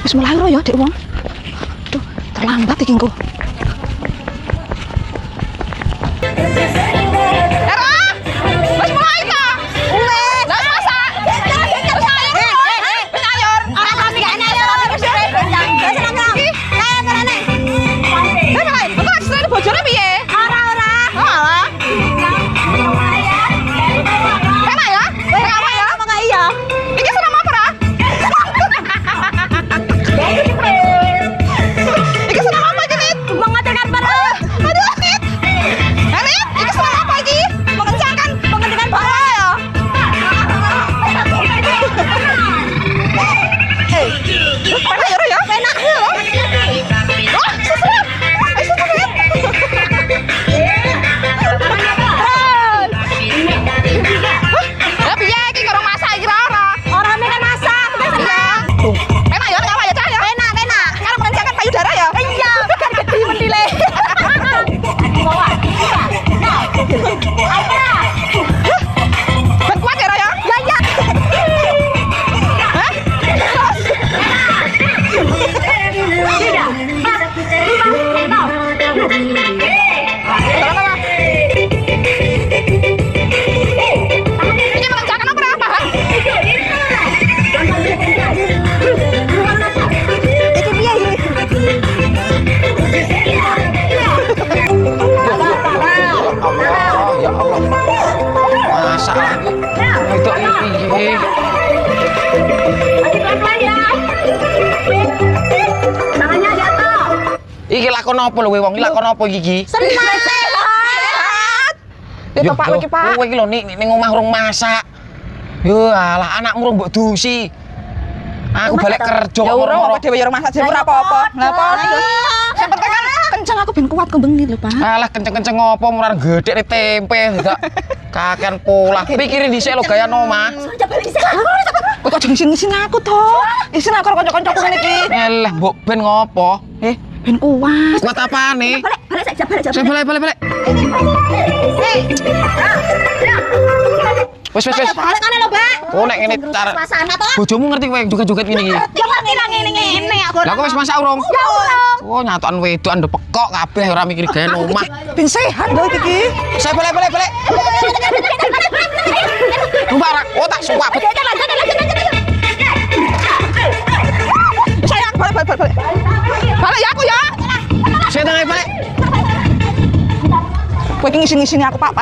Wis mulai ro ya, Dek wong. Aduh, terlambat iki engko. Iki lakon apa lho wong? Iki lakon apa iki? Sehat. Ya Pak iki, Pak. Kowe iki lho ning omah urung masak. Yo alah anakmu urung mbok dusi. Aku balik kerja. Ya ora apa dhewe ya masak dhewe ora apa-apa. Lah apa? Sing penting kan kenceng aku ben kuat kembang lho, Pak. Alah kenceng-kenceng apa murar gedhe tempe dak kakean pola. Pikirin dhisik lho gaya omah. Kok aja ngisin aku to? Isin aku karo kanca-kancaku ngene iki. Elah mbok ben ngopo? Ben kuat. Kuat apane? Balik saja, balik. Saya balik. Wes. Balik ngene lho, Mbak. Oh nek ngene cara Suasana to. bojomu ngerti kowe joget-joget ngene iki. Ya ngene aku. Lah kok wis masak urung? Ya urung. Oh nyatokan wedok ndek pekok kabeh ora mikir gawe omah. Ben sehat lho iki. Saya balik. Mbak, oh tak suwak. Sayang, balik. Balik ya aku ya. Saya tengah balik. Kowe iki ngisin-ngisini aku, Pak.